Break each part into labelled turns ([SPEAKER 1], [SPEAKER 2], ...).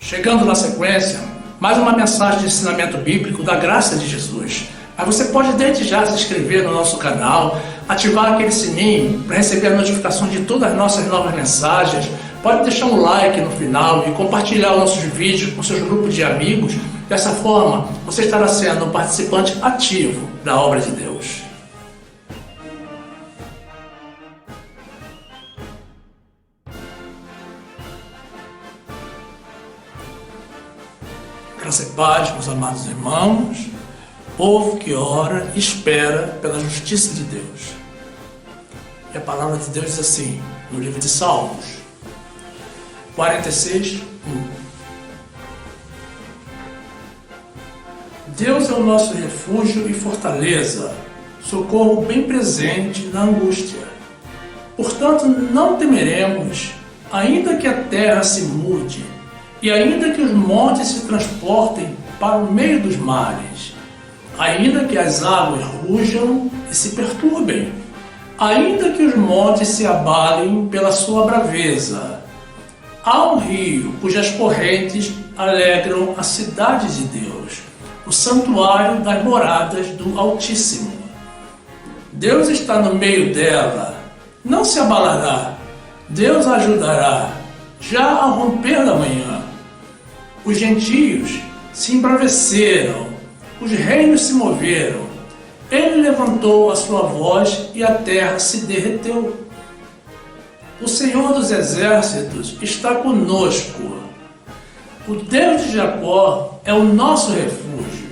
[SPEAKER 1] Chegando na sequência, mais uma mensagem de ensinamento bíblico da graça de Jesus. Mas você pode desde já se inscrever no nosso canal, ativar aquele sininho para receber a notificação de todas as nossas novas mensagens. Pode deixar um like no final e compartilhar os nossos vídeos com seus grupos de amigos. Dessa forma, você estará sendo um participante ativo da obra de Deus. Graça e paz, meus amados irmãos, povo que ora e espera pela justiça de Deus. E a palavra de Deus diz assim, no livro de Salmos 46, 1. Deus é o nosso refúgio e fortaleza, socorro bem presente na angústia. Portanto, não temeremos, ainda que a terra se mude, e ainda que os montes se transportem para o meio dos mares, ainda que as águas rujam e se perturbem, ainda que os montes se abalem pela sua braveza. Há um rio cujas correntes alegram a cidade de Deus, o santuário das moradas do Altíssimo. Deus está no meio dela, não se abalará, Deus a ajudará, já ao romper da manhã. Os gentios se embraveceram, os reinos se moveram. Ele levantou a sua voz e a terra se derreteu. O Senhor dos exércitos está conosco. O Deus de Jacó é o nosso refúgio.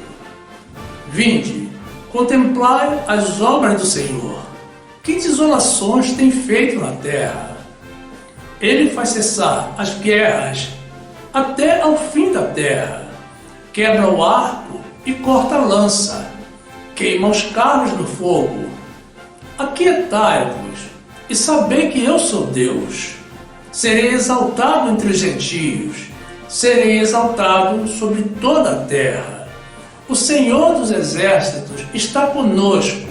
[SPEAKER 1] Vinde, contemplai as obras do Senhor. Que desolações tem feito na terra! Ele faz cessar as guerras até ao fim da terra. Quebra o arco e corta a lança. Queima os carros no fogo. Aquietai-vos e sabei que eu sou Deus. Serei exaltado entre os gentios. Serei exaltado sobre toda a terra. O Senhor dos exércitos está conosco.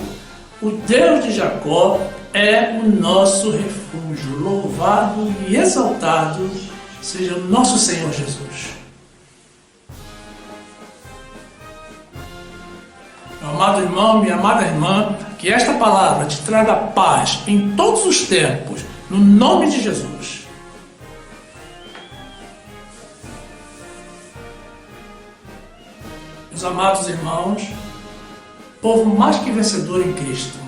[SPEAKER 1] O Deus de Jacó é o nosso refúgio. Louvado e exaltado seja o nosso Senhor Jesus. Meu amado irmão, minha amada irmã, que esta palavra te traga paz em todos os tempos, no nome de Jesus. Meus amados irmãos, povo mais que vencedor em Cristo,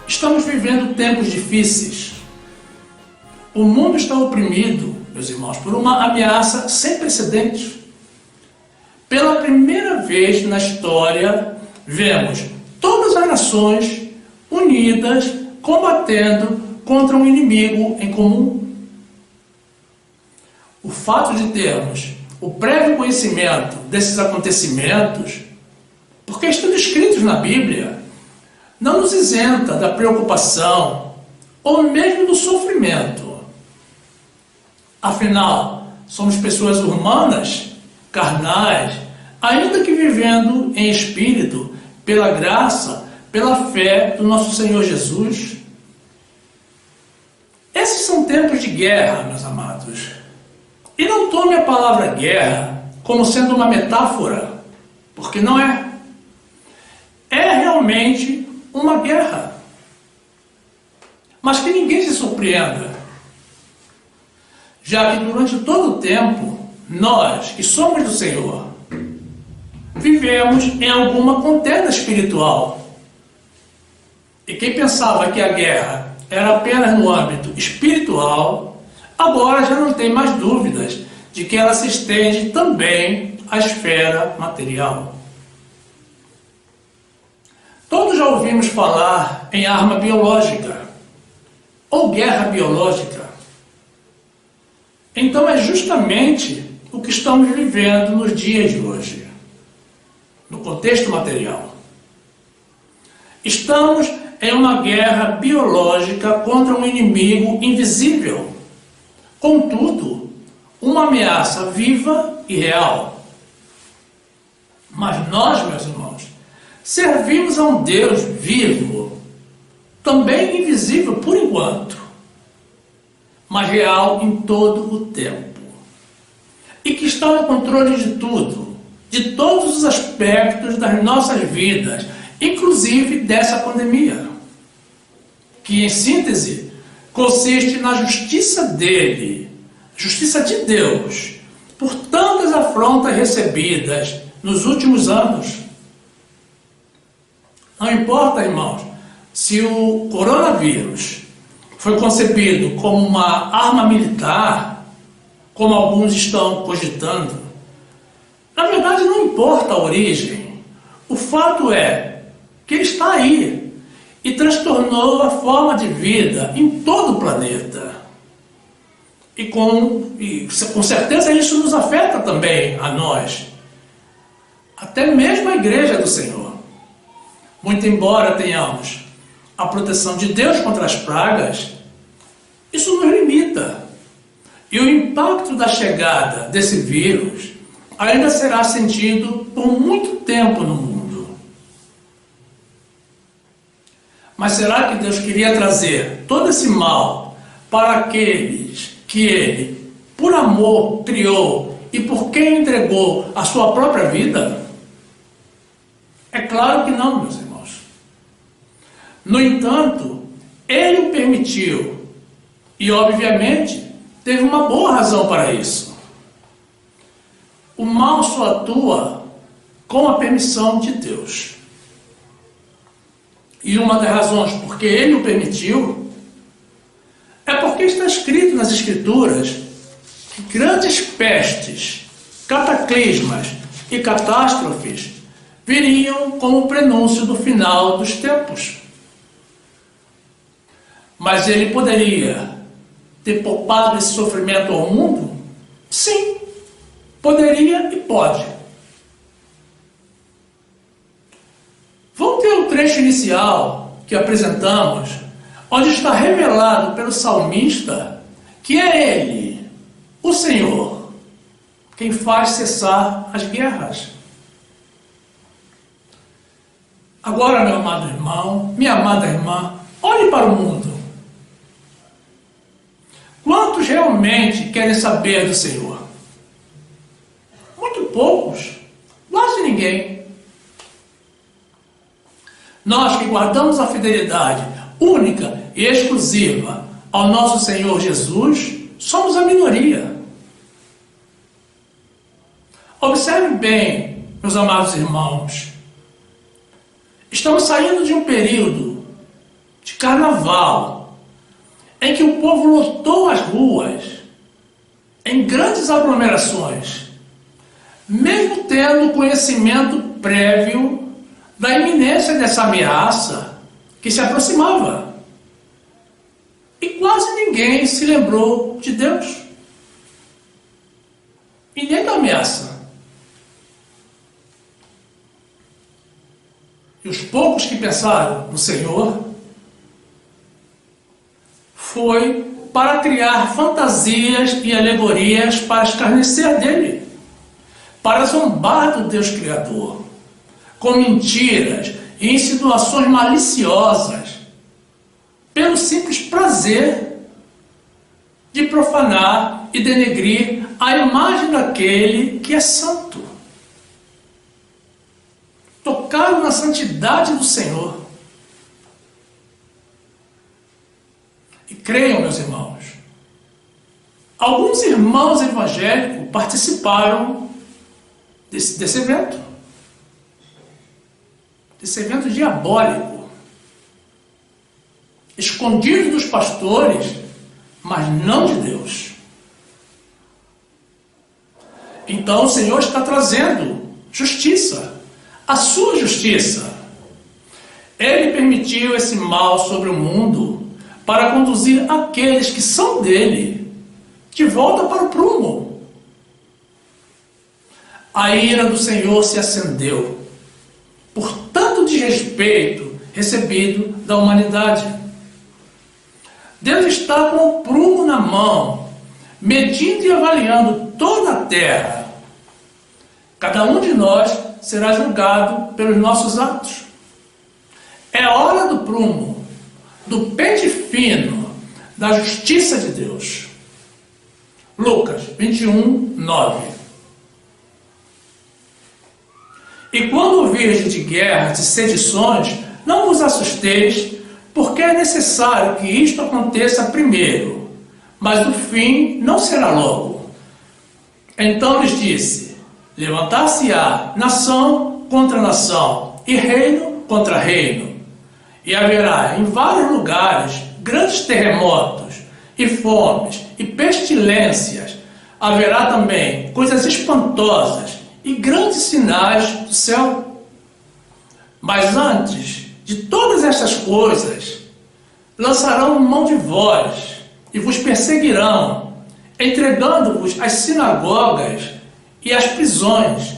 [SPEAKER 1] estamos vivendo tempos difíceis. O mundo está oprimido, meus irmãos, por uma ameaça sem precedentes. Pela primeira vez na história, vemos todas as nações unidas combatendo contra um inimigo em comum. O fato de termos o prévio conhecimento desses acontecimentos, porque estão escritos na Bíblia, não nos isenta da preocupação ou mesmo do sofrimento. Afinal, somos pessoas humanas, carnais, ainda que vivendo em espírito, pela graça, pela fé do nosso Senhor Jesus. Esses são tempos de guerra, meus amados. E não tome a palavra guerra como sendo uma metáfora, porque não é. É realmente uma guerra. Mas que ninguém se surpreenda, já que durante todo o tempo, nós que somos do Senhor, vivemos em alguma contenda espiritual. E quem pensava que a guerra era apenas no âmbito espiritual, agora já não tem mais dúvidas de que ela se estende também à esfera material. Todos já ouvimos falar em arma biológica ou guerra biológica. Então é justamente o que estamos vivendo nos dias de hoje, no contexto material. Estamos em uma guerra biológica contra um inimigo invisível, contudo, uma ameaça viva e real. Mas nós, meus irmãos, servimos a um Deus vivo, também invisível por enquanto, mas real em todo o tempo. E que está no controle de tudo, de todos os aspectos das nossas vidas, inclusive dessa pandemia, que em síntese consiste na justiça dele, justiça de Deus, por tantas afrontas recebidas nos últimos anos. Não importa, irmãos, se o coronavírus foi concebido como uma arma militar, como alguns estão cogitando. Na verdade, não importa a origem. O fato é que ele está aí e transtornou a forma de vida em todo o planeta. E com certeza isso nos afeta também a nós, até mesmo a Igreja do Senhor. Muito embora tenhamos a proteção de Deus contra as pragas, isso nos limita. E o impacto da chegada desse vírus ainda será sentido por muito tempo no mundo. Mas será que Deus queria trazer todo esse mal para aqueles que Ele, por amor, criou e por quem entregou a sua própria vida? É claro que não, meus irmãos. No entanto, Ele o permitiu e, obviamente, teve uma boa razão para isso. O mal só atua com a permissão de Deus. E uma das razões por que Ele o permitiu é porque está escrito nas Escrituras que grandes pestes, cataclismas e catástrofes viriam como prenúncio do final dos tempos. Mas Ele poderia ter poupado esse sofrimento ao mundo? Sim, poderia e pode. Vamos ter o trecho inicial que apresentamos, onde está revelado pelo salmista que é Ele, o Senhor, quem faz cessar as guerras. Agora, meu amado irmão, minha amada irmã, olhe para o mundo. Quantos realmente querem saber do Senhor? Muito poucos, quase ninguém. Nós que guardamos a fidelidade única e exclusiva ao nosso Senhor Jesus, somos a minoria. Observe bem, meus amados irmãos, estamos saindo de um período de carnaval, em que o povo lotou as ruas, em grandes aglomerações, mesmo tendo conhecimento prévio da iminência dessa ameaça que se aproximava. E quase ninguém se lembrou de Deus, e nem da ameaça. E os poucos que pensaram no Senhor foi para criar fantasias e alegorias para escarnecer dele, para zombar do Deus Criador, com mentiras e insinuações maliciosas, pelo simples prazer de profanar e denegrir a imagem daquele que é santo. Tocaram na santidade do Senhor. E creiam, meus irmãos, alguns irmãos evangélicos participaram desse evento. Desse evento diabólico, escondido dos pastores, mas não de Deus. Então o Senhor está trazendo justiça, a sua justiça. Ele permitiu esse mal sobre o mundo para conduzir aqueles que são dele de volta para o prumo. A ira do Senhor se acendeu por tanto desrespeito recebido da humanidade. Deus está com o prumo na mão, medindo e avaliando toda a terra. Cada um de nós será julgado pelos nossos atos. É hora do prumo, do pente fino, da justiça de Deus. Lucas 21, 9. E quando ouvirdes de guerras e sedições, não vos assusteis, porque é necessário que isto aconteça primeiro, mas o fim não será logo. Então lhes disse: levantar-se-á nação contra nação, e reino contra reino. E haverá em vários lugares grandes terremotos, e fomes, e pestilências. Haverá também coisas espantosas e grandes sinais do céu. Mas antes de todas estas coisas, lançarão mão de vós e vos perseguirão, entregando-vos às sinagogas e às prisões,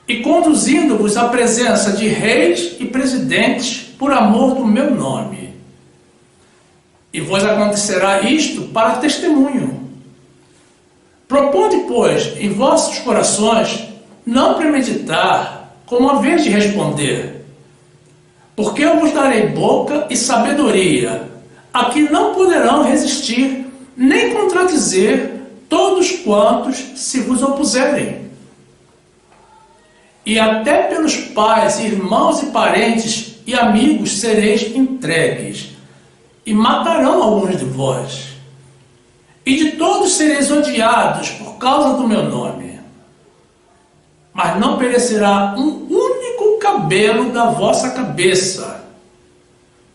[SPEAKER 1] e conduzindo-vos à presença de reis e presidentes por amor do meu nome. E vos acontecerá isto para testemunho. Proponde, pois, em vossos corações não premeditar como a vez de responder, porque eu vos darei boca e sabedoria, a que não poderão resistir, nem contradizer todos quantos se vos opuserem. E até pelos pais, irmãos e parentes e amigos sereis entregues, e matarão alguns de vós. E de todos sereis odiados por causa do meu nome. Mas não perecerá um único cabelo da vossa cabeça.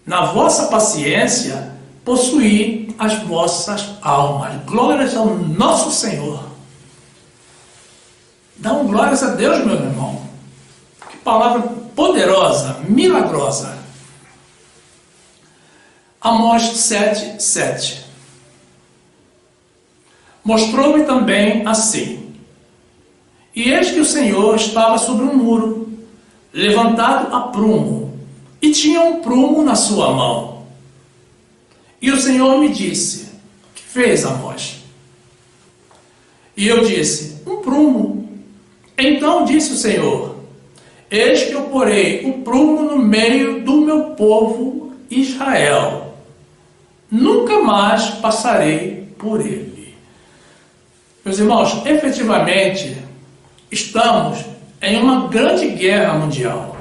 [SPEAKER 1] Na vossa paciência, possuí as vossas almas. Glórias ao nosso Senhor. Dão glórias a Deus, meu irmão. Que palavra poderosa, milagrosa. Amós 7, 7. Mostrou-me também assim. E eis que o Senhor estava sobre um muro, levantado a prumo, e tinha um prumo na sua mão. E o Senhor me disse: que fez, Amós? E eu disse: um prumo. Então disse o Senhor: eis que eu porei o prumo no meio do meu povo Israel. Nunca mais passarei por ele. Meus irmãos, efetivamente, estamos em uma grande guerra mundial.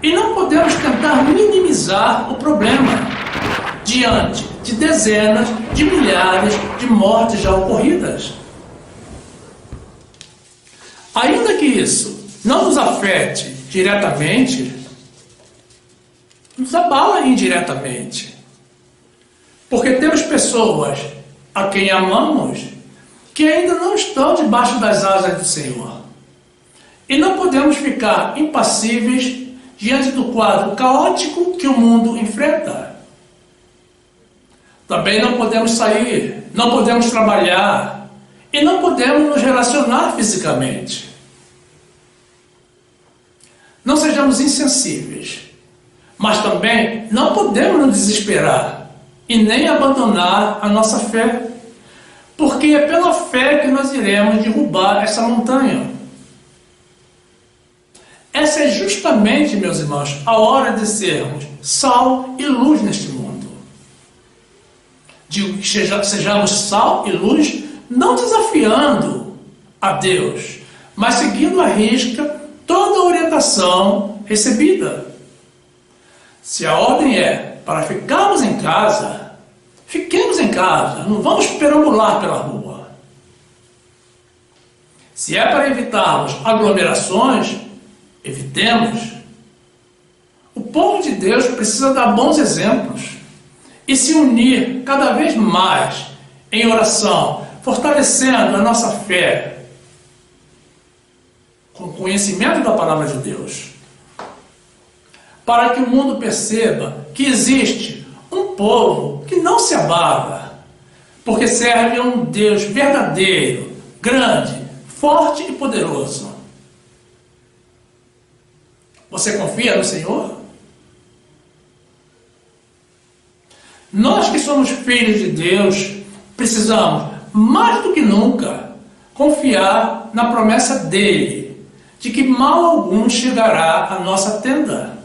[SPEAKER 1] E não podemos tentar minimizar o problema diante de dezenas de milhares de mortes já ocorridas. Ainda que isso não nos afete diretamente, nos abala indiretamente. Porque temos pessoas a quem amamos que ainda não estão debaixo das asas do Senhor. E não podemos ficar impassíveis diante do quadro caótico que o mundo enfrenta. Também não podemos sair, não podemos trabalhar e não podemos nos relacionar fisicamente. Não sejamos insensíveis, mas também não podemos nos desesperar e nem abandonar a nossa fé, porque é pela fé que nós iremos derrubar essa montanha. Essa é justamente, meus irmãos, a hora de sermos sal e luz neste mundo. Digo que sejamos sal e luz, não desafiando a Deus, mas seguindo à risca toda a orientação recebida. Se a ordem é para ficarmos em casa, fiquemos em casa, não vamos perambular pela rua. Se é para evitarmos aglomerações, evitemos. O povo de Deus precisa dar bons exemplos e se unir cada vez mais em oração, fortalecendo a nossa fé com o conhecimento da palavra de Deus, para que o mundo perceba que existe um povo que não se abala, porque serve a um Deus verdadeiro, grande, forte e poderoso. Você confia no Senhor? Nós que somos filhos de Deus, precisamos, mais do que nunca, confiar na promessa dele, de que mal algum chegará à nossa tenda.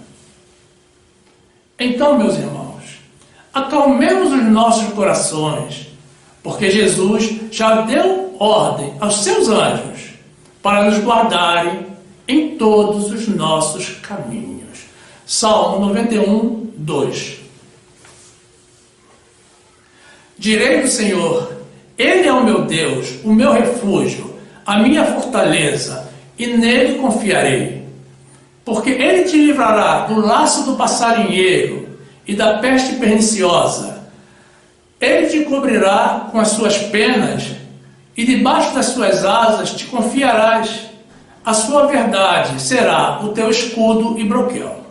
[SPEAKER 1] Então, meus irmãos, acalmemos os nossos corações, porque Jesus já deu ordem aos seus anjos para nos guardarem em todos os nossos caminhos. Salmo 91, 2. Direi do Senhor, Ele é o meu Deus, o meu refúgio, a minha fortaleza, e nele confiarei. Porque Ele te livrará do laço do passarinheiro e da peste perniciosa. Ele te cobrirá com as suas penas, e debaixo das suas asas te confiarás. A sua verdade será o teu escudo e broquel.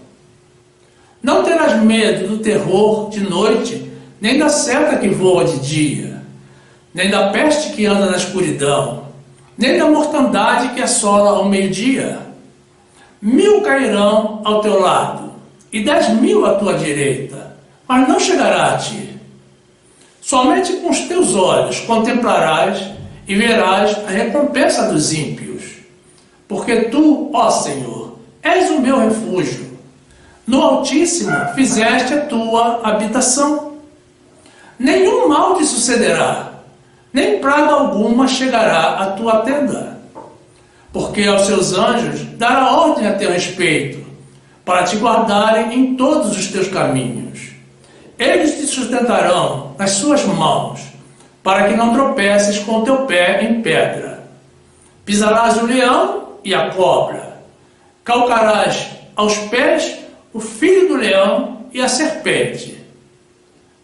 [SPEAKER 1] Não terás medo do terror de noite, nem da seta que voa de dia, nem da peste que anda na escuridão, nem da mortandade que assola ao meio-dia. 1000 cairão ao teu lado, e 10.000 à tua direita, mas não chegará a ti. Somente com os teus olhos contemplarás e verás a recompensa dos ímpios. Porque tu, ó Senhor, és o meu refúgio. No Altíssimo fizeste a tua habitação. Nenhum mal te sucederá, nem praga alguma chegará à tua tenda. Porque aos seus anjos dará ordem a teu respeito, para te guardarem em todos os teus caminhos. Eles te sustentarão nas suas mãos, para que não tropeces com o teu pé em pedra. Pisarás o leão e a cobra, calcarás aos pés o filho do leão e a serpente.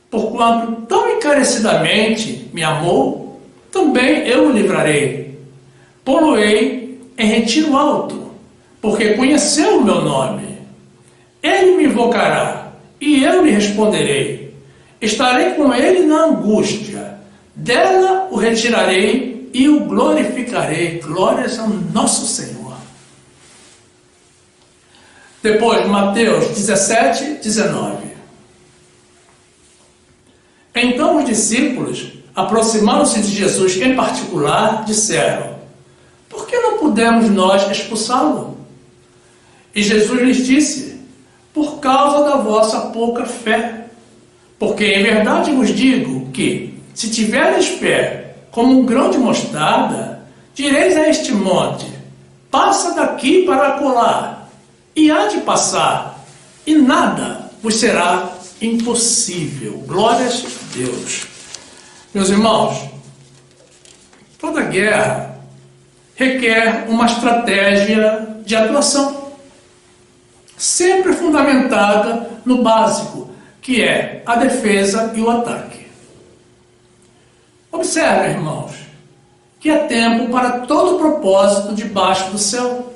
[SPEAKER 1] Porquanto tão encarecidamente me amou, também eu o livrarei. Pô-lo-ei em retiro alto, porque conheceu o meu nome. Ele me invocará, e eu lhe responderei. Estarei com ele na angústia, dela o retirarei e o glorificarei. Glórias ao nosso Senhor. Depois, Mateus 17, 19. Então os discípulos, aproximando-se de Jesus em particular, disseram: por que não pudemos nós expulsá-lo? E Jesus lhes disse: por causa da vossa pouca fé. Porque em verdade vos digo que, se tiveres fé como um grão de mostarda, direis a este monte: passa daqui para acolá, e há de passar, e nada vos será impossível. Glórias a Deus. Meus irmãos, toda guerra requer uma estratégia de atuação, sempre fundamentada no básico, que é a defesa e o ataque. Observe, irmãos, que há tempo para todo propósito debaixo do céu.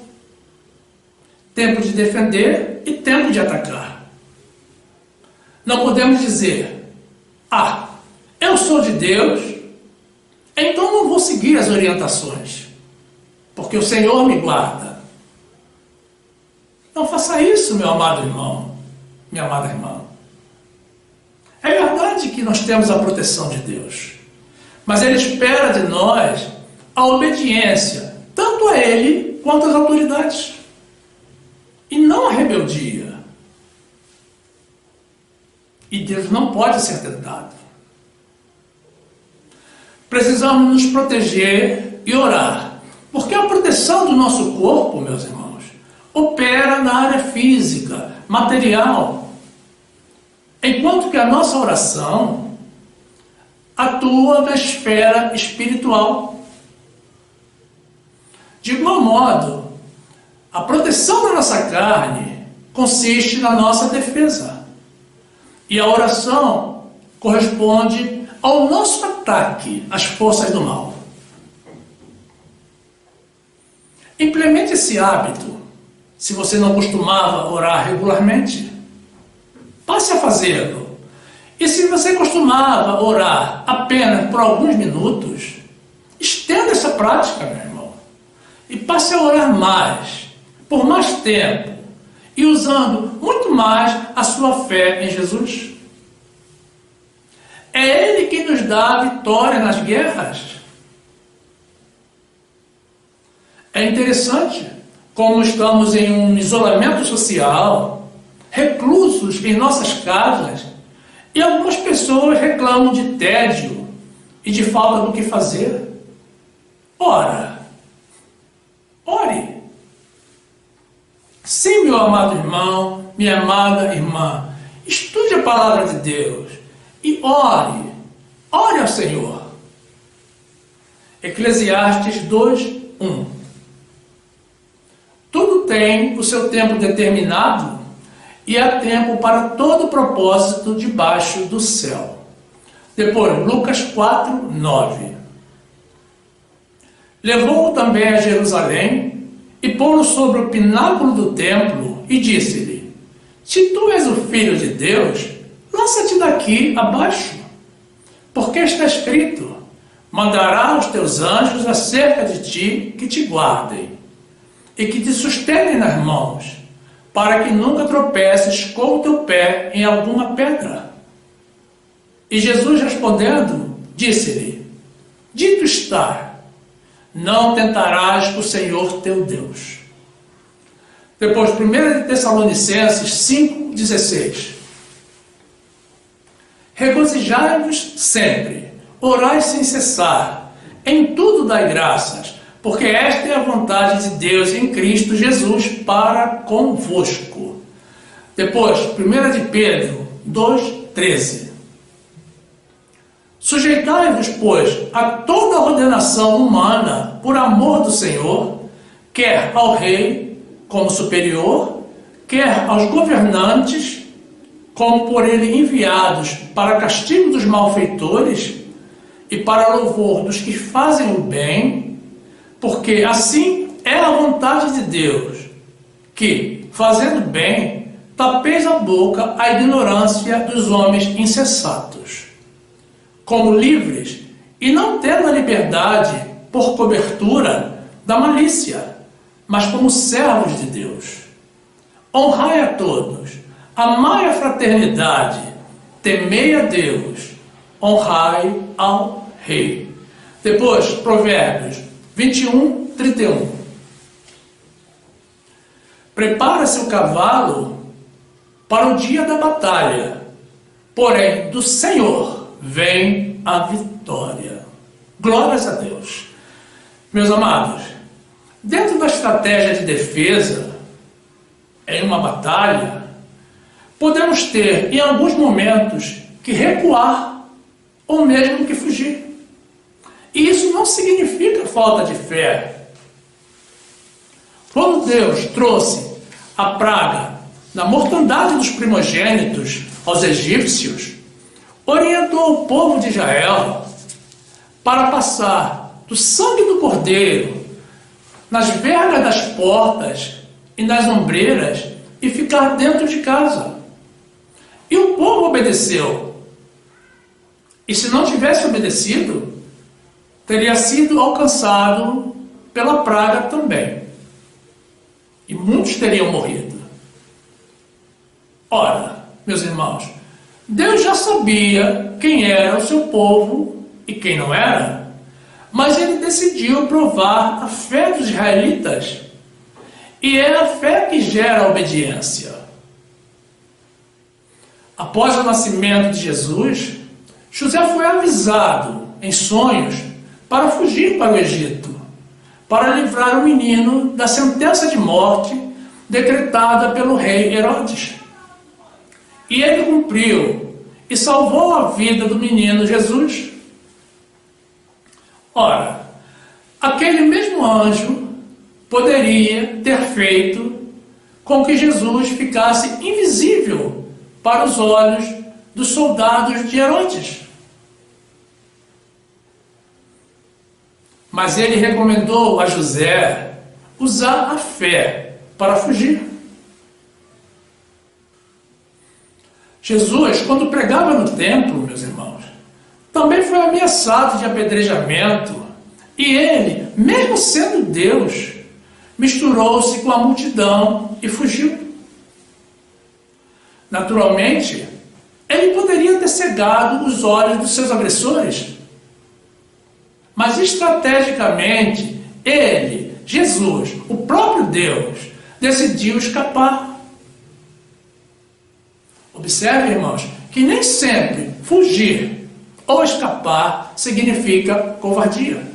[SPEAKER 1] Tempo de defender e tempo de atacar. Não podemos dizer: ah, eu sou de Deus, então não vou seguir as orientações, porque o Senhor me guarda. Não faça isso, meu amado irmão, minha amada irmã. É verdade que nós temos a proteção de Deus, mas Ele espera de nós a obediência, tanto a Ele quanto às autoridades, e não a rebeldia. E Deus não pode ser tentado. Precisamos nos proteger e orar, porque a proteção do nosso corpo, meus irmãos, opera na área física, material, enquanto que a nossa oração atua na esfera espiritual. De igual modo, a proteção da nossa carne consiste na nossa defesa, e a oração corresponde ao nosso ataque às forças do mal. Implemente esse hábito, se você não costumava orar regularmente. Passe a fazê-lo. E se você costumava orar apenas por alguns minutos, estenda essa prática, meu irmão, e passe a orar mais, por mais tempo, e usando muito mais a sua fé em Jesus. É Ele que nos dá a vitória nas guerras. É interessante como estamos em um isolamento social, reclusos em nossas casas, E algumas pessoas reclamam de tédio e de falta do que fazer. Ora, ore. Sim, meu amado irmão, minha amada irmã, estude a palavra de Deus e ore. Ore ao Senhor. Eclesiastes 2:1. Tudo tem o seu tempo determinado e há tempo para todo propósito debaixo do céu. Depois, Lucas 4:9. Levou-o também a Jerusalém e pô-lo sobre o pináculo do templo e disse-lhe: Se tu és o Filho de Deus, lança-te daqui abaixo, porque está escrito: mandará os teus anjos acerca de ti que te guardem e que te sustentem nas mãos, para que nunca tropeces com o teu pé em alguma pedra. E Jesus respondendo, disse-lhe: Dito está, não tentarás o Senhor teu Deus. Depois, 1 Tessalonicenses 5:16. Regozijai-vos sempre, orai sem cessar, em tudo dai graças, porque esta é a vontade de Deus em Cristo Jesus para convosco. Depois, 1 de Pedro 2:13. Sujeitai-vos, pois, a toda a ordenação humana, por amor do Senhor, quer ao rei como superior, quer aos governantes, como por ele enviados para castigo dos malfeitores e para louvor dos que fazem o bem, porque assim é a vontade de Deus, que, fazendo bem, tapeis a boca à ignorância dos homens insensatos, como livres e não tendo a liberdade por cobertura da malícia, mas como servos de Deus. Honrai a todos, amai a fraternidade, temei a Deus, honrai ao rei. Depois, Provérbios 21:31. Prepara-se o cavalo para o dia da batalha, porém do Senhor vem a vitória. Glórias a Deus. Meus amados, dentro da estratégia de defesa, em uma batalha, podemos ter, em alguns momentos, que recuar ou mesmo que fugir. E isso não significa falta de fé. Quando Deus trouxe a praga da mortandade dos primogênitos aos egípcios, orientou o povo de Israel para passar do sangue do cordeiro nas vergas das portas e nas ombreiras e ficar dentro de casa. E o povo obedeceu. E se não tivesse obedecido, teria sido alcançado pela praga também. E muitos teriam morrido. Ora, meus irmãos, Deus já sabia quem era o seu povo e quem não era, mas ele decidiu provar a fé dos israelitas. E é a fé que gera a obediência. Após o nascimento de Jesus, José foi avisado em sonhos para fugir para o Egito, para livrar o menino da sentença de morte decretada pelo rei Herodes. E ele cumpriu e salvou a vida do menino Jesus. Ora, aquele mesmo anjo poderia ter feito com que Jesus ficasse invisível para os olhos dos soldados de Herodes. Mas ele recomendou a José usar a fé para fugir. Jesus, quando pregava no templo, meus irmãos, também foi ameaçado de apedrejamento. E ele, mesmo sendo Deus, misturou-se com a multidão e fugiu. Naturalmente, ele poderia ter cegado os olhos dos seus agressores. Mas estrategicamente, ele, Jesus, o próprio Deus, decidiu escapar. Observe, irmãos, que nem sempre fugir ou escapar significa covardia.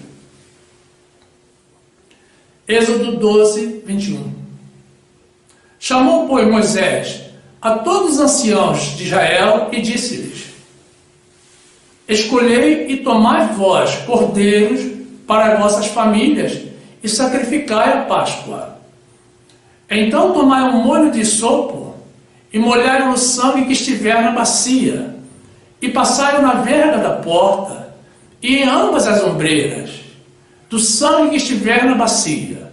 [SPEAKER 1] Êxodo 12, 21. Chamou, pois, Moisés a todos os anciãos de Israel e disse-lhes: escolhei e tomai vós cordeiros para as vossas famílias e sacrificai a Páscoa. Então tomai um molho de sopo e molhai o sangue que estiver na bacia e passai-o na verga da porta e em ambas as ombreiras do sangue que estiver na bacia.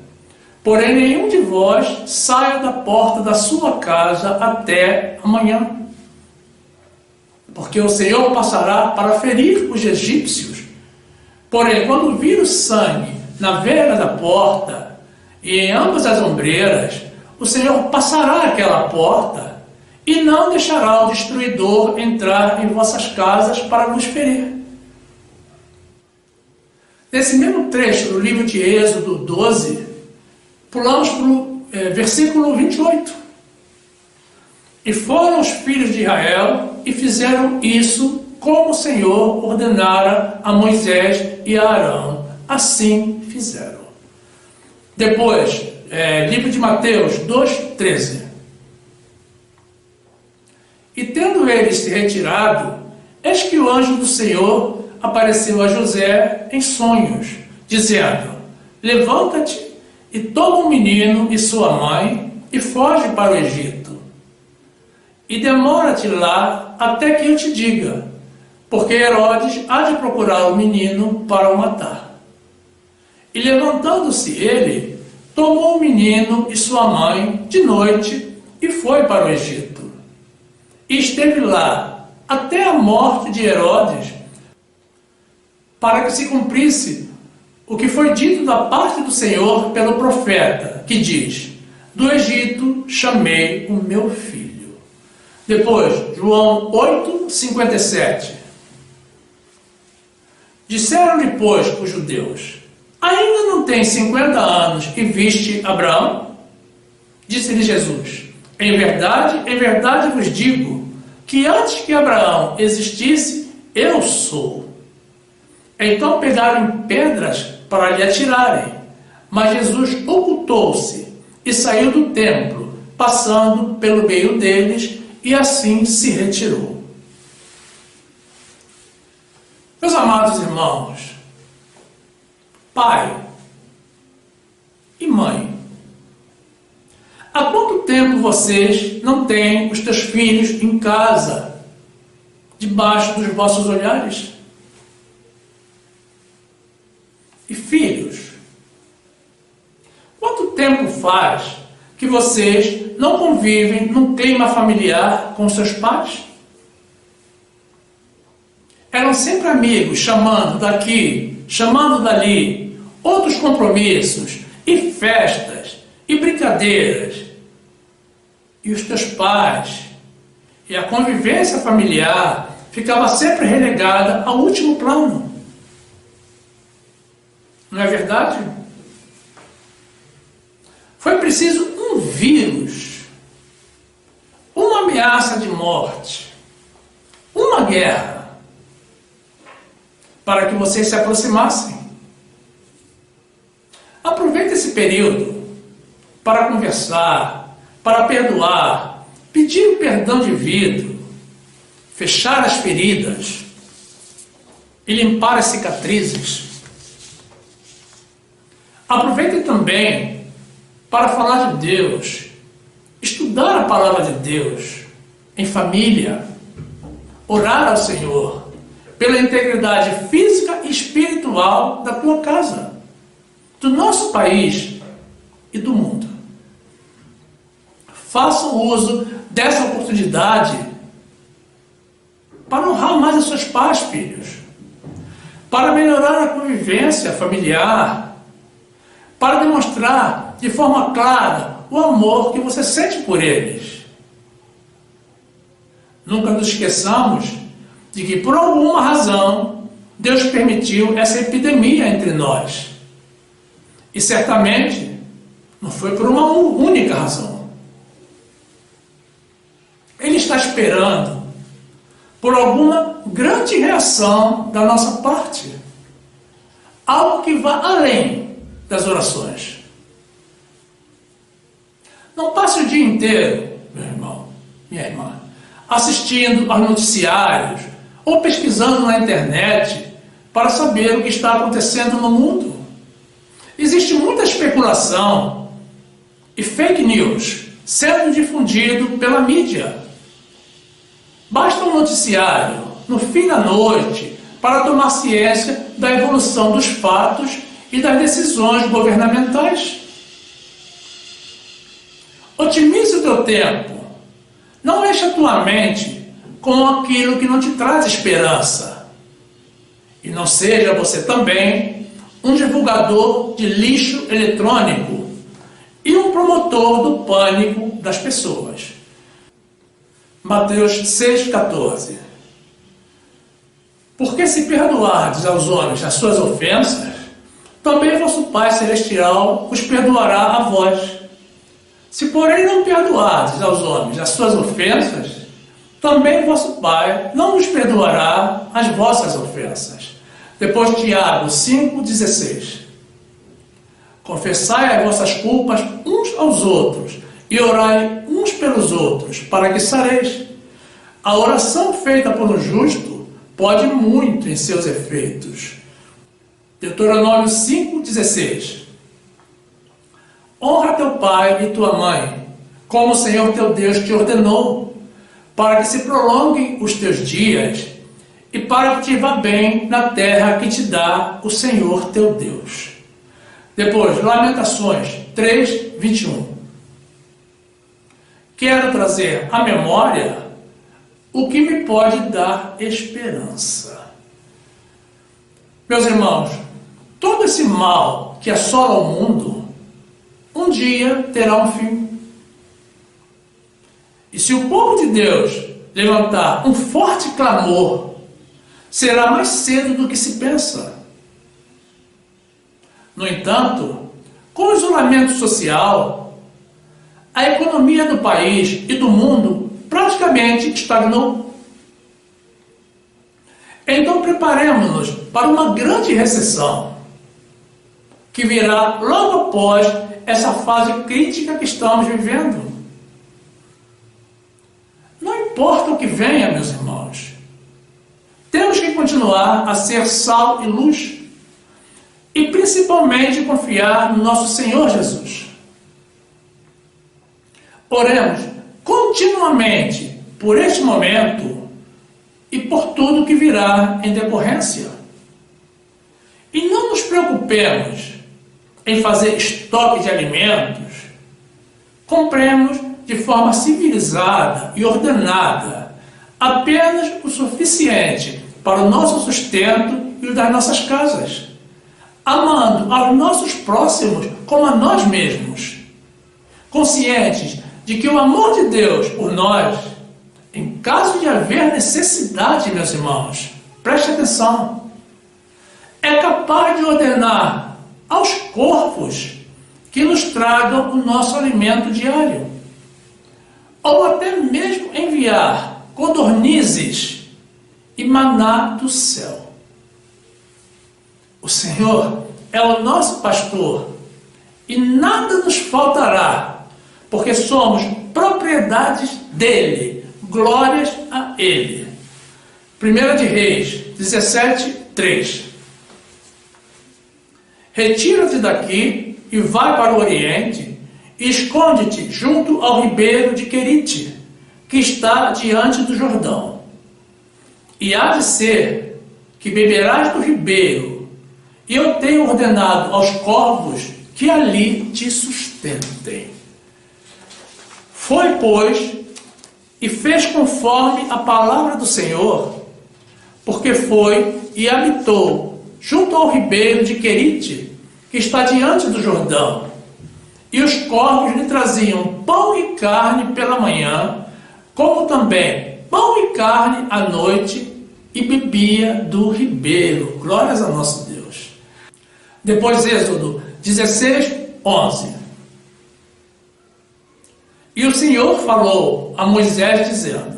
[SPEAKER 1] Porém, nenhum de vós saia da porta da sua casa até amanhã. Porque o Senhor passará para ferir os egípcios. Porém, quando vir o sangue na verga da porta e em ambas as ombreiras, o Senhor passará aquela porta e não deixará o destruidor entrar em vossas casas para vos ferir. Nesse mesmo trecho do livro de Êxodo 12, pulamos para o versículo 28. E foram os filhos de Israel e fizeram isso como o Senhor ordenara a Moisés e a Arão. Assim fizeram. Depois, livro de Mateus 2,13. E tendo eles se retirado, eis que o anjo do Senhor apareceu a José em sonhos, dizendo: levanta-te e toma o menino e sua mãe e foge para o Egito. E demora-te lá até que eu te diga, porque Herodes há de procurar o menino para o matar. E levantando-se ele, tomou o menino e sua mãe de noite e foi para o Egito. E esteve lá até a morte de Herodes, para que se cumprisse o que foi dito da parte do Senhor pelo profeta, que diz: do Egito chamei o meu filho. Depois, João 8,57. Disseram-lhe, pois, os judeus: ainda não tens 50 anos e viste Abraão? Disse-lhe Jesus: em verdade vos digo, que antes que Abraão existisse, eu sou. Então pegaram pedras para lhe atirarem, mas Jesus ocultou-se e saiu do templo, passando pelo meio deles, e assim se retirou. Meus amados irmãos, pai e mãe, há quanto tempo vocês não têm os teus filhos em casa, debaixo dos vossos olhares? E filhos, quanto tempo faz que vocês não convivem num clima familiar com seus pais? Eram sempre amigos, chamando daqui, chamando dali, outros compromissos, e festas, e brincadeiras. E os teus pais, e a convivência familiar, ficava sempre relegada ao último plano. Não é verdade? Foi preciso um vírus, uma ameaça de morte, uma guerra, para que vocês se aproximassem. Aproveite esse período para conversar, para perdoar, pedir o perdão devido, fechar as feridas e limpar as cicatrizes. Aproveite também para falar de Deus, estudar a palavra de Deus em família, orar ao Senhor pela integridade física e espiritual da tua casa, do nosso país e do mundo. Faça o uso dessa oportunidade para honrar mais os seus pais, filhos, para melhorar a convivência familiar, para demonstrar de forma clara o amor que você sente por eles. Nunca nos esqueçamos de que, por alguma razão, Deus permitiu essa epidemia entre nós. E certamente não foi por uma única razão. Ele está esperando por alguma grande reação da nossa parte. Algo que vá além das orações. Não passe o dia inteiro, meu irmão, minha irmã, assistindo aos noticiários ou pesquisando na internet para saber o que está acontecendo no mundo. Existe muita especulação e fake news sendo difundido pela mídia. Basta um noticiário no fim da noite para tomar ciência da evolução dos fatos e das decisões governamentais. Otimize o teu tempo. Não encha a tua mente com aquilo que não te traz esperança. E não seja você também um divulgador de lixo eletrônico e um promotor do pânico das pessoas. Mateus 6,14. Porque se perdoardes aos homens as suas ofensas, também vosso Pai Celestial os perdoará a vós. Se porém não perdoardes aos homens as suas ofensas, também vosso Pai não os perdoará as vossas ofensas. Depois Tiago 5,16. Confessai as vossas culpas uns aos outros e orai uns pelos outros, para que sareis. A oração feita por um justo pode muito em seus efeitos. Deuteronômio 5,16. Honra teu pai e tua mãe, como o Senhor teu Deus te ordenou, para que se prolonguem os teus dias e para que te vá bem na terra que te dá o Senhor teu Deus. Depois, Lamentações 3:21. Quero trazer à memória o que me pode dar esperança. Meus irmãos, todo esse mal que assola o mundo, um dia terá um fim. E se o povo de Deus levantar um forte clamor, será mais cedo do que se pensa. No entanto, com o isolamento social, a economia do país e do mundo praticamente estagnou. Então preparemos-nos para uma grande recessão, que virá logo após essa fase crítica que estamos vivendo. Não importa o que venha, meus irmãos, temos que continuar a ser sal e luz, e principalmente confiar no nosso Senhor Jesus. Oremos continuamente por este momento e por tudo que virá em decorrência. E não nos preocupemos em fazer estoque de alimentos. Compremos de forma civilizada e ordenada apenas o suficiente para o nosso sustento e o das nossas casas, amando aos nossos próximos como a nós mesmos, conscientes de que o amor de Deus por nós, em caso de haver necessidade, meus irmãos, preste atenção, é capaz de ordenar aos corpos que nos tragam o nosso alimento diário, ou até mesmo enviar codornizes e maná do céu. O Senhor é o nosso pastor e nada nos faltará, porque somos propriedades dele, glórias a ele. 1 de Reis 17:3. Retira-te daqui e vai para o oriente e esconde-te junto ao ribeiro de Querite, que está diante do Jordão. E há de ser que beberás do ribeiro, e eu tenho ordenado aos corvos que ali te sustentem. Foi, pois, e fez conforme a palavra do Senhor, porque foi e habitou junto ao ribeiro de Querite, que está diante do Jordão. E os corvos lhe traziam pão e carne pela manhã, como também pão e carne à noite, e bebia do ribeiro. Glórias a nosso Deus. Depois, Êxodo 16:11. E o Senhor falou a Moisés dizendo: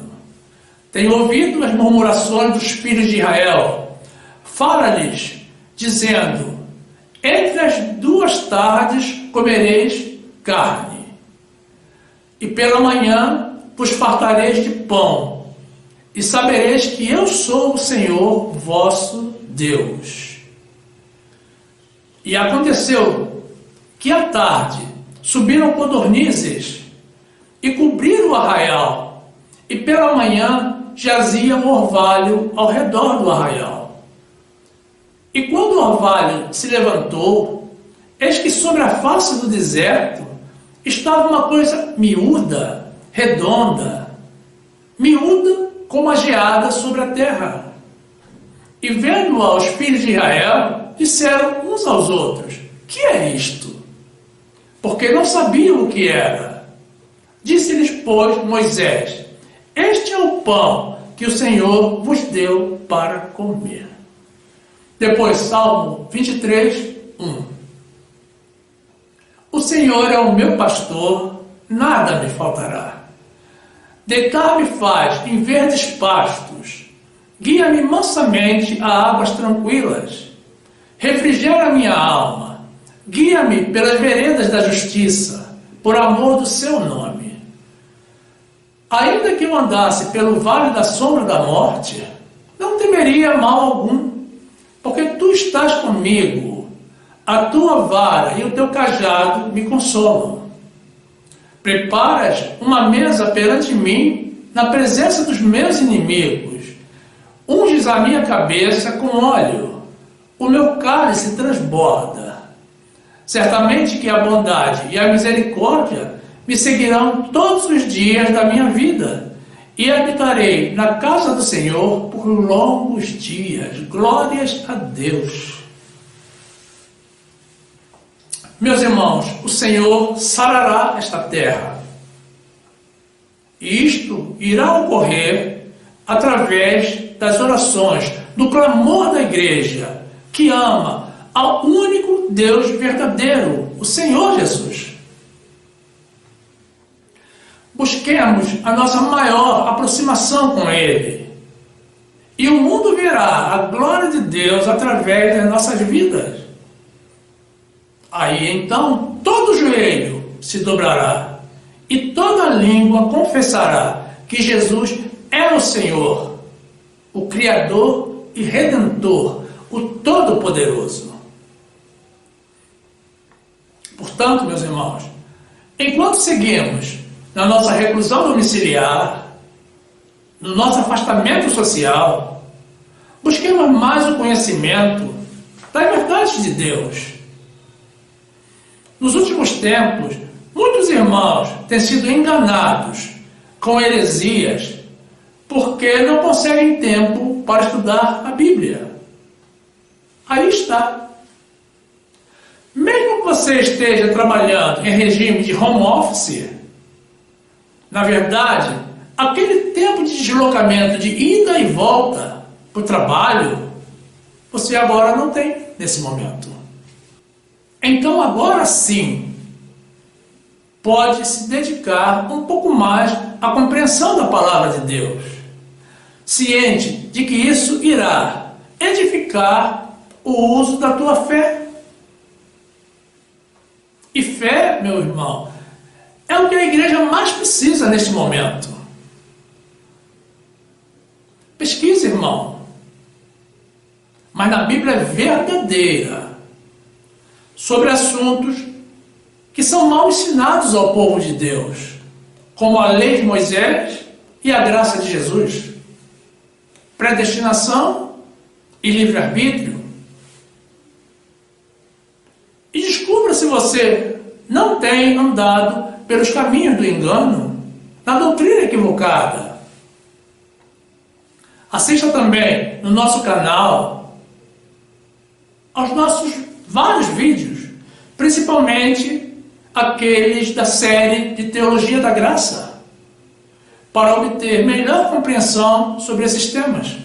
[SPEAKER 1] tenho ouvido as murmurações dos filhos de Israel. Fala-lhes, dizendo: entre as 2 tardes comereis carne, e pela manhã vos fartareis de pão, e sabereis que eu sou o Senhor vosso Deus. E aconteceu que à tarde subiram codornizes e cobriram o arraial, e pela manhã jazia um orvalho ao redor do arraial. E quando o orvalho se levantou, eis que sobre a face do deserto estava uma coisa miúda, redonda, miúda como a geada sobre a terra. E vendo-a os filhos de Israel, disseram uns aos outros: que é isto? Porque não sabiam o que era. Disse-lhes, pois, Moisés: este é o pão que o Senhor vos deu para comer. Depois, Salmo 23, 1. O Senhor é o meu pastor, nada me faltará. Deitar-me faz em verdes pastos, guia-me mansamente a águas tranquilas, refrigera minha alma, guia-me pelas veredas da justiça, por amor do seu nome. Ainda que eu andasse pelo vale da sombra da morte, não temeria mal algum, porque tu estás comigo, a tua vara e o teu cajado me consolam. Preparas uma mesa perante mim, na presença dos meus inimigos. Unges a minha cabeça com óleo, o meu cálice transborda. Certamente que a bondade e a misericórdia me seguirão todos os dias da minha vida, e habitarei na casa do Senhor por longos dias. Glórias a Deus. Meus irmãos, o Senhor sarará esta terra. E isto irá ocorrer através das orações, do clamor da igreja, que ama ao único Deus verdadeiro, o Senhor Jesus. Busquemos a nossa maior aproximação com Ele, e o mundo verá a glória de Deus através das nossas vidas. Aí então todo joelho se dobrará e toda língua confessará que Jesus é o Senhor, o Criador e Redentor, o Todo-Poderoso. Portanto, meus irmãos, enquanto seguimos na nossa reclusão domiciliar, no nosso afastamento social, busquemos mais o conhecimento das verdades de Deus. Nos últimos tempos, muitos irmãos têm sido enganados com heresias porque não conseguem tempo para estudar a Bíblia. Aí está. Mesmo que você esteja trabalhando em regime de home office, na verdade, aquele tempo de deslocamento de ida e volta para o trabalho, você agora não tem nesse momento. Então agora sim, pode se dedicar um pouco mais à compreensão da palavra de Deus, ciente de que isso irá edificar o uso da tua fé. E fé, meu irmão, é o que a igreja mais precisa neste momento. Pesquise, irmão. Mas na Bíblia verdadeira, sobre assuntos que são mal ensinados ao povo de Deus, como a lei de Moisés e a graça de Jesus, predestinação e livre-arbítrio. E descubra se você não tem andado pelos caminhos do engano, na doutrina equivocada. Assista também no nosso canal aos nossos vários vídeos, principalmente aqueles da série de Teologia da Graça, para obter melhor compreensão sobre esses temas.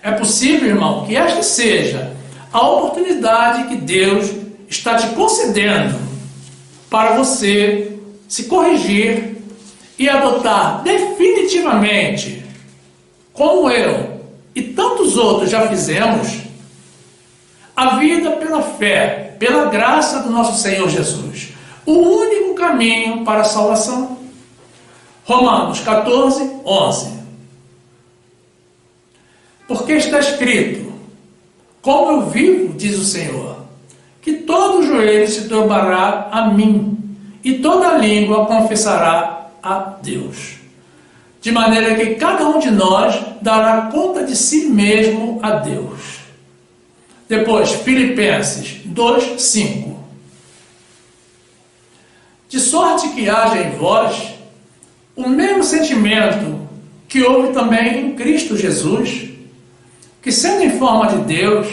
[SPEAKER 1] É possível, irmão, que esta seja a oportunidade que Deus está te concedendo para você se corrigir e adotar definitivamente, como eu e tantos outros já fizemos, a vida pela fé, pela graça do nosso Senhor Jesus, o único caminho para a salvação. Romanos 14, 11. Porque está escrito: como eu vivo, diz o Senhor, que todo joelho se dobrará a mim, e toda língua confessará a Deus. De maneira que cada um de nós dará conta de si mesmo a Deus. Depois, Filipenses 2, 5. De sorte que haja em vós o mesmo sentimento que houve também em Cristo Jesus, que sendo em forma de Deus,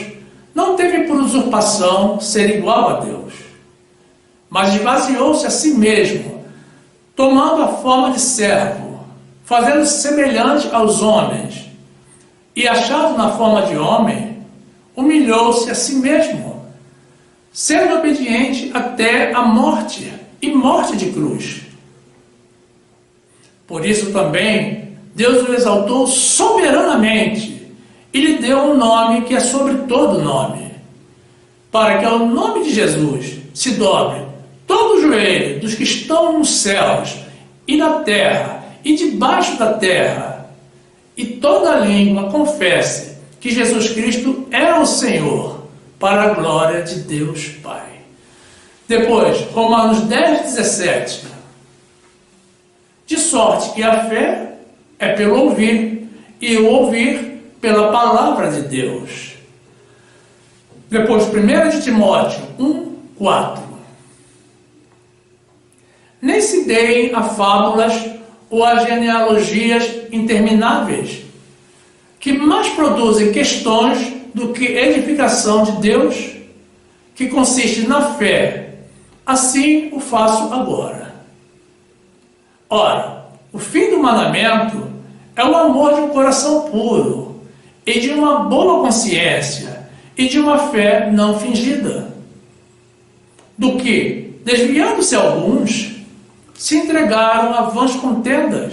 [SPEAKER 1] não teve por usurpação ser igual a Deus, mas esvaziou-se a si mesmo, tomando a forma de servo, fazendo-se semelhante aos homens, e achado na forma de homem, humilhou-se a si mesmo, sendo obediente até a morte, e morte de cruz. Por isso também, Deus o exaltou soberanamente, e lhe deu um nome que é sobre todo nome, para que ao nome de Jesus se dobre todo o joelho dos que estão nos céus, e na terra, e debaixo da terra, e toda língua confesse que Jesus Cristo é o Senhor, para a glória de Deus Pai. Depois, Romanos 10, 17. De sorte que a fé é pelo ouvir, e o ouvir pela palavra de Deus. Depois, 1 de Timóteo 1, 4. Nem se deem a fábulas ou a genealogias intermináveis, que mais produzem questões do que edificação de Deus, que consiste na fé. Assim o faço agora. Ora, o fim do mandamento é o amor de um coração puro, e de uma boa consciência, e de uma fé não fingida, do que, desviando-se alguns, se entregaram a vãs contendas,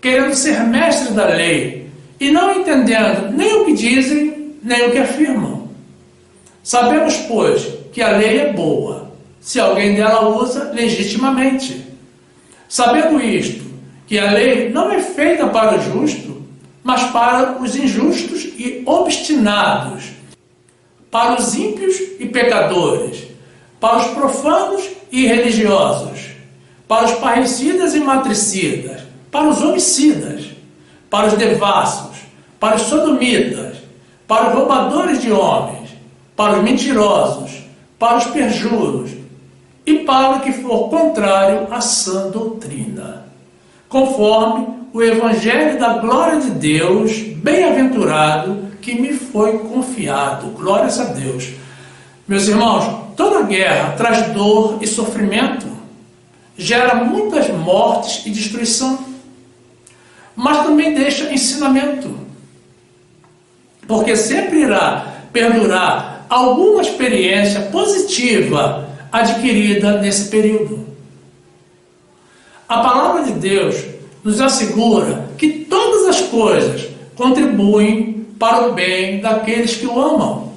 [SPEAKER 1] querendo ser mestres da lei, e não entendendo nem o que dizem, nem o que afirmam. Sabemos, pois, que a lei é boa, se alguém dela usa legitimamente. Sabendo isto, que a lei não é feita para o justo, mas para os injustos e obstinados, para os ímpios e pecadores, para os profanos e religiosos, para os parricidas e matricidas, para os homicidas, para os devassos, para os sodomitas, para os roubadores de homens, para os mentirosos, para os perjuros e para o que for contrário à sã doutrina, conforme o evangelho da glória de Deus, bem-aventurado, que me foi confiado. Glórias a Deus. Meus irmãos, toda guerra traz dor e sofrimento, gera muitas mortes e destruição, mas também deixa ensinamento, porque sempre irá perdurar alguma experiência positiva adquirida nesse período. A palavra de Deus nos assegura que todas as coisas contribuem para o bem daqueles que o amam.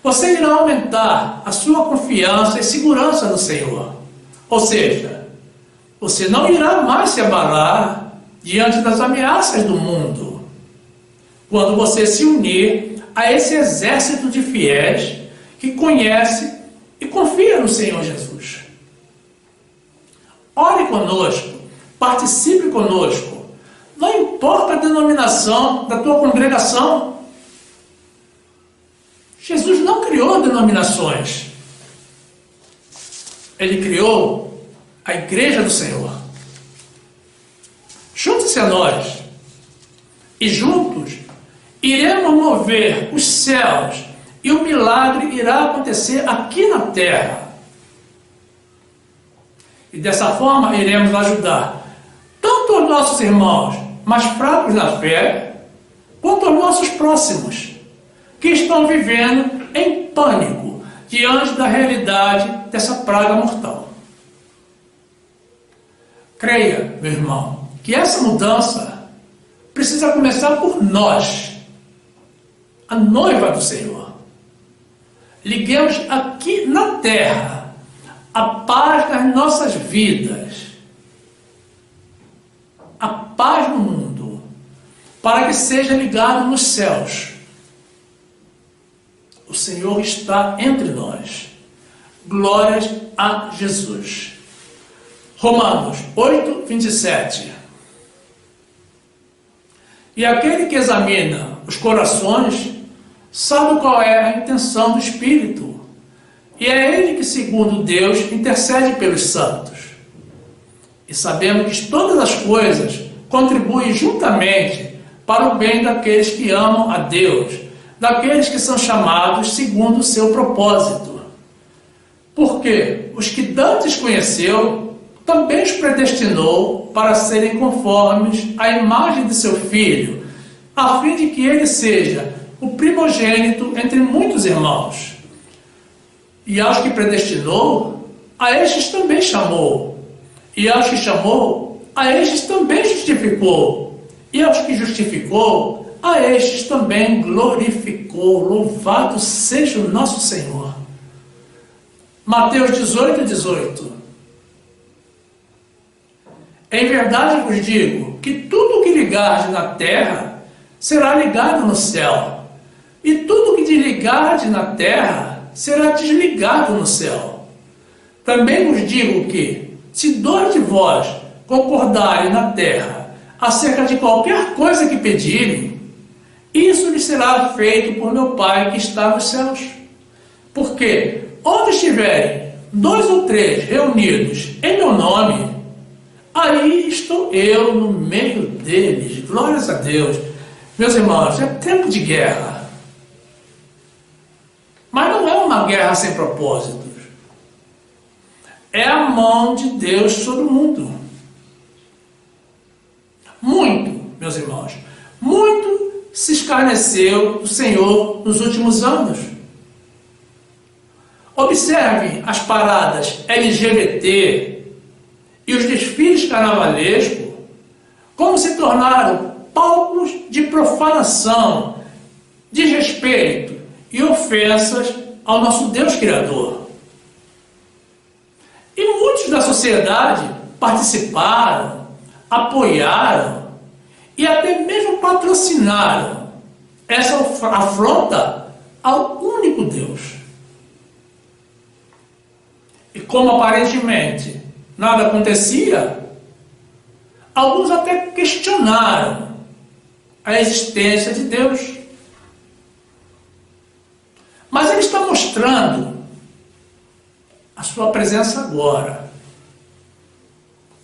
[SPEAKER 1] Você irá aumentar a sua confiança e segurança no Senhor. Ou seja, você não irá mais se abalar diante das ameaças do mundo, quando você se unir a esse exército de fiéis que conhece e confia no Senhor Jesus. Ore conosco, participe conosco, não importa a denominação da tua congregação. Jesus não criou denominações. Ele criou a igreja do Senhor. Junte-se a nós e juntos iremos mover os céus e o milagre irá acontecer aqui na terra. E dessa forma iremos ajudar tanto os nossos irmãos mais fracos na fé, quanto aos nossos próximos, que estão vivendo em pânico diante da realidade dessa praga mortal. Creia, meu irmão, que essa mudança precisa começar por nós, a noiva do Senhor. Liguemos aqui na terra a paz nas nossas vidas, a paz no mundo, para que seja ligado nos céus. O Senhor está entre nós. Glórias a Jesus. Romanos 8, 27. E aquele que examina os corações sabe qual é a intenção do Espírito, e é ele que, segundo Deus, intercede pelos santos. E sabemos que todas as coisas contribuem juntamente para o bem daqueles que amam a Deus, daqueles que são chamados segundo o seu propósito. Porque os que dantes conheceu, também os predestinou para serem conformes à imagem de seu Filho, a fim de que ele seja o primogênito entre muitos irmãos. E aos que predestinou, a estes também chamou. E aos que chamou, a estes também justificou. E aos que justificou, a estes também glorificou. Louvado seja o nosso Senhor. Mateus 18, 18. Em verdade vos digo que tudo o que ligardes na terra será ligado no céu, e tudo o que desligardes na terra será desligado no céu. Também vos digo que, se dois de vós concordarem na terra acerca de qualquer coisa que pedirem, isso lhes será feito por meu Pai que está nos céus. Porque onde estiverem 2 ou 3 reunidos em meu nome, aí estou eu no meio deles. Glórias a Deus. Meus irmãos, é tempo de guerra. Mas não é uma guerra sem propósitos. É a mão de Deus sobre o mundo. Muito, meus irmãos, muito se escarneceu do Senhor nos últimos anos. Observem as paradas LGBT e os desfiles carnavalescos, como se tornaram palcos de profanação, desrespeito e ofensas ao nosso Deus Criador. E muitos da sociedade participaram, apoiaram e até mesmo patrocinaram essa afronta ao único Deus. E como aparentemente nada acontecia, alguns até questionaram a existência de Deus. Mas ele está mostrando a sua presença agora.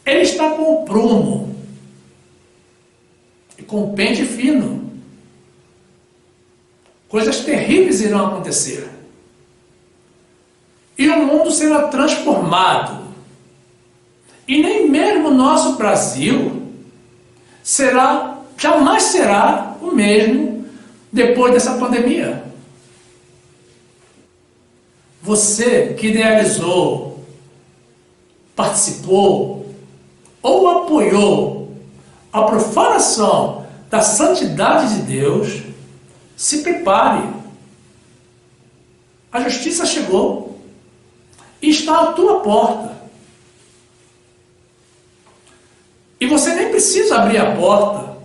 [SPEAKER 1] Ele está com o prumo e com o pente fino. Coisas terríveis irão acontecer. E o mundo será transformado. E nem mesmo o nosso Brasil jamais será o mesmo depois dessa pandemia. Você que idealizou, participou ou apoiou a profanação da santidade de Deus, se prepare. A justiça chegou e está à tua porta. E você nem precisa abrir a porta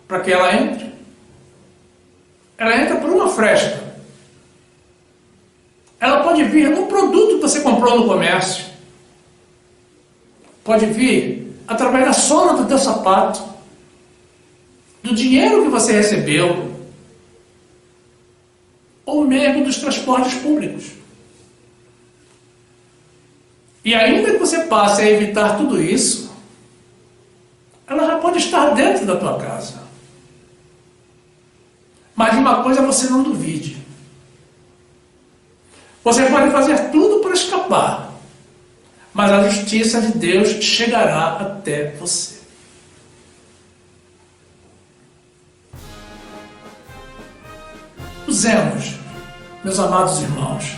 [SPEAKER 1] para que ela entre. Ela entra por uma fresta. Ela pode vir no produto que você comprou no comércio. Pode vir através da sola do teu sapato, do dinheiro que você recebeu, ou mesmo dos transportes públicos. E ainda que você passe a evitar tudo isso, ela já pode estar dentro da tua casa. Mas de uma coisa você não duvide. Você pode fazer tudo para escapar, mas a justiça de Deus chegará até você. Usemos, meus amados irmãos,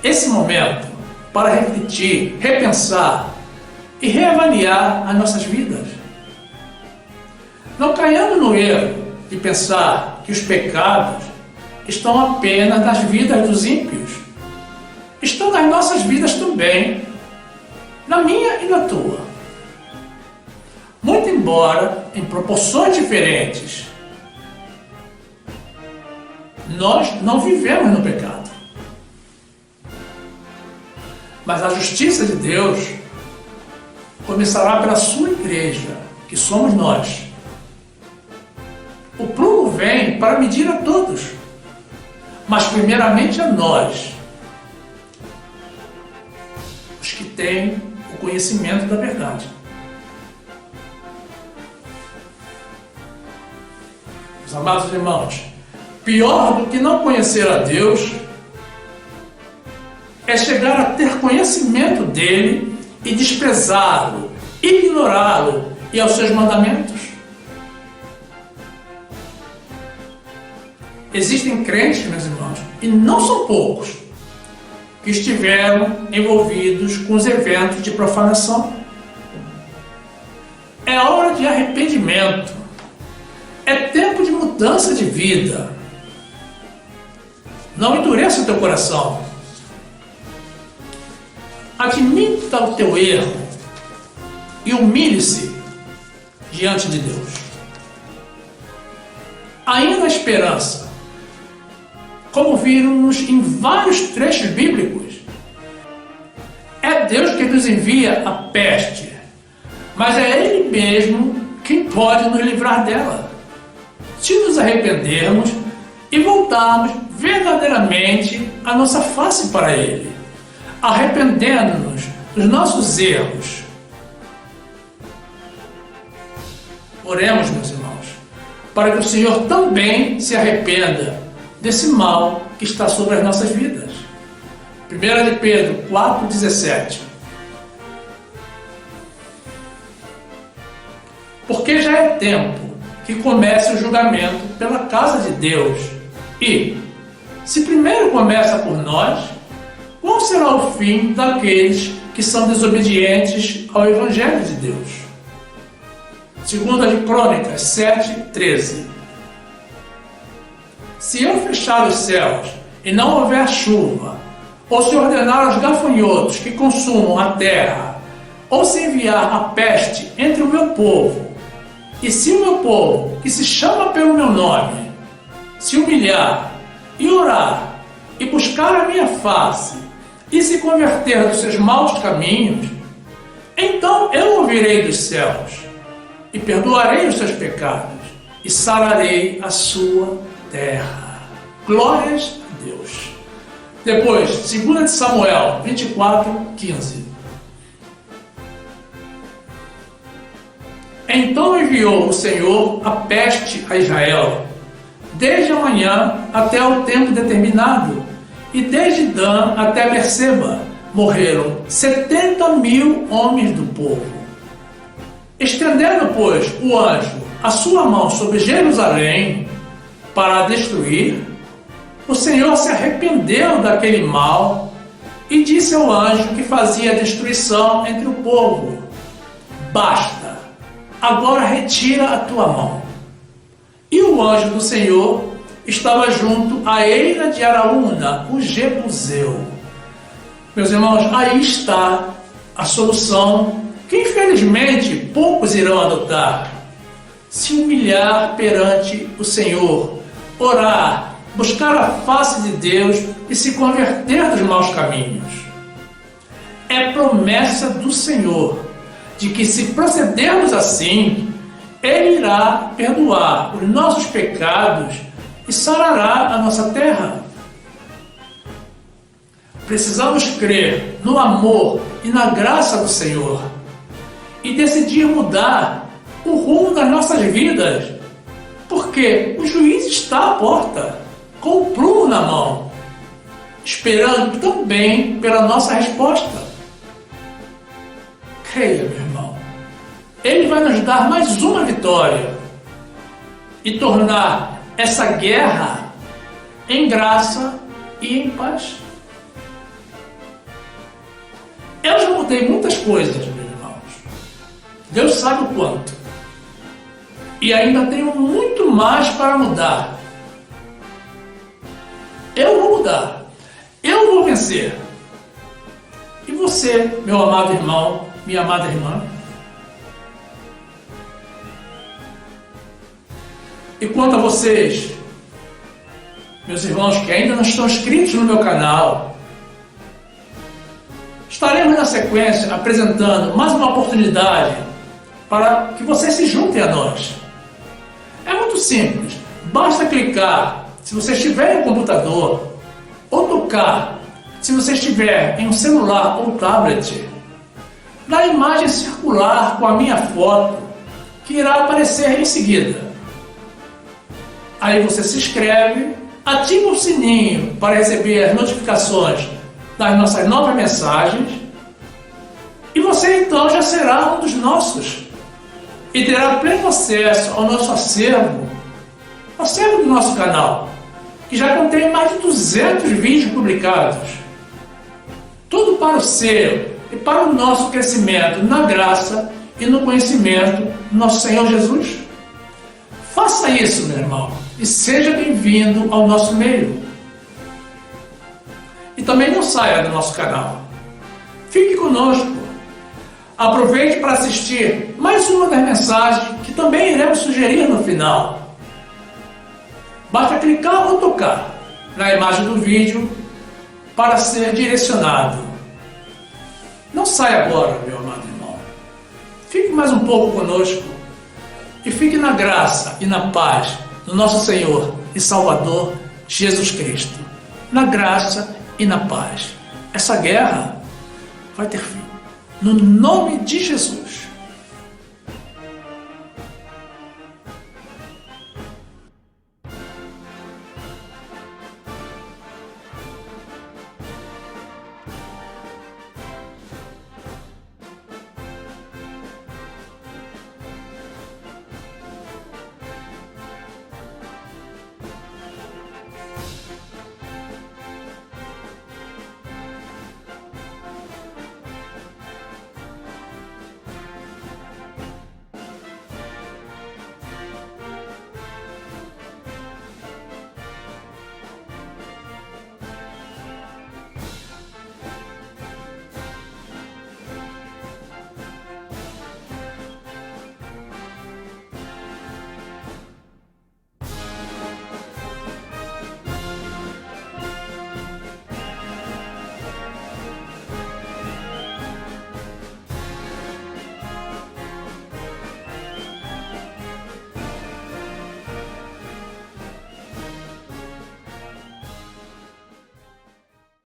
[SPEAKER 1] esse momento para refletir, repensar e reavaliar as nossas vidas. Não caiamos no erro de pensar que os pecados estão apenas nas vidas dos ímpios. Estão nas nossas vidas também, na minha e na tua. Muito embora em proporções diferentes, nós não vivemos no pecado. Mas a justiça de Deus começará pela sua igreja, que somos nós. O prumo vem para medir a todos, mas primeiramente a nós, os que têm o conhecimento da verdade. Meus amados irmãos, pior do que não conhecer a Deus é chegar a ter conhecimento dele e desprezá-lo, ignorá-lo e aos seus mandamentos. Existem crentes, meus irmãos, e não são poucos, que estiveram envolvidos com os eventos de profanação. É hora de arrependimento. É tempo de mudança de vida. Não endureça o teu coração. Admita o teu erro e humilhe-se diante de Deus. Ainda há esperança. Como vimos em vários trechos bíblicos, é Deus que nos envia a peste, mas é Ele mesmo quem pode nos livrar dela, se nos arrependermos e voltarmos verdadeiramente a nossa face para Ele, arrependendo-nos dos nossos erros. Oremos, meus irmãos, para que o Senhor também se arrependa desse mal que está sobre as nossas vidas. 1 de Pedro 4,17. Porque já é tempo que comece o julgamento pela casa de Deus. E, se primeiro começa por nós, qual será o fim daqueles que são desobedientes ao Evangelho de Deus? 2 de Crônicas 7,13. Se eu fechar os céus e não houver chuva, ou se ordenar aos gafanhotos que consumam a terra, ou se enviar a peste entre o meu povo, e se o meu povo, que se chama pelo meu nome, se humilhar e orar e buscar a minha face e se converter dos seus maus caminhos, então eu ouvirei dos céus e perdoarei os seus pecados e sararei a sua terra. Glórias a Deus. Depois, 2 de Samuel 24:15. Então enviou o Senhor a peste a Israel, desde a manhã até o tempo determinado, e desde Dan até Berseba morreram 70.000 homens do povo. Estendendo, pois, o anjo a sua mão sobre Jerusalém para a destruir, o Senhor se arrependeu daquele mal e disse ao anjo que fazia a destruição entre o povo: basta, agora retira a tua mão. E o anjo do Senhor estava junto à eira de Araúna, o Jebuseu. Meus irmãos, aí está a solução que infelizmente poucos irão adotar: se humilhar perante o Senhor, orar, buscar a face de Deus e se converter dos maus caminhos. É promessa do Senhor de que, se procedermos assim, Ele irá perdoar os nossos pecados e sarará a nossa terra. Precisamos crer no amor e na graça do Senhor e decidir mudar o rumo das nossas vidas, porque o juiz está à porta, com o prumo na mão, esperando também pela nossa resposta. Creia, meu irmão, Ele vai nos dar mais uma vitória e tornar essa guerra em graça e em paz. Eu já mudei muitas coisas, meus irmãos, Deus sabe o quanto. E ainda tenho muito mais para mudar. Eu vou mudar. Eu vou vencer. E você, meu amado irmão, minha amada irmã? E quanto a vocês, meus irmãos que ainda não estão inscritos no meu canal, estaremos na sequência apresentando mais uma oportunidade para que vocês se juntem a nós. É muito simples, basta clicar, se você estiver em um computador, ou tocar, se você estiver em um celular ou tablet, na imagem circular com a minha foto, que irá aparecer em seguida. Aí você se inscreve, ativa o sininho para receber as notificações das nossas novas mensagens, e você então já será um dos nossos e terá pleno acesso ao nosso acervo do nosso canal, que já contém mais de 200 vídeos publicados. Tudo para o seu e para o nosso crescimento na graça e no conhecimento do nosso Senhor Jesus. Faça isso, meu irmão, e seja bem-vindo ao nosso meio. E também não saia do nosso canal. Fique conosco. Aproveite para assistir mais uma das mensagens que também iremos sugerir no final. Basta clicar ou tocar na imagem do vídeo para ser direcionado. Não saia agora, meu amado irmão. Fique mais um pouco conosco e fique na graça e na paz do nosso Senhor e Salvador Jesus Cristo. Na graça e na paz. Essa guerra vai ter fim. No nome de Jesus.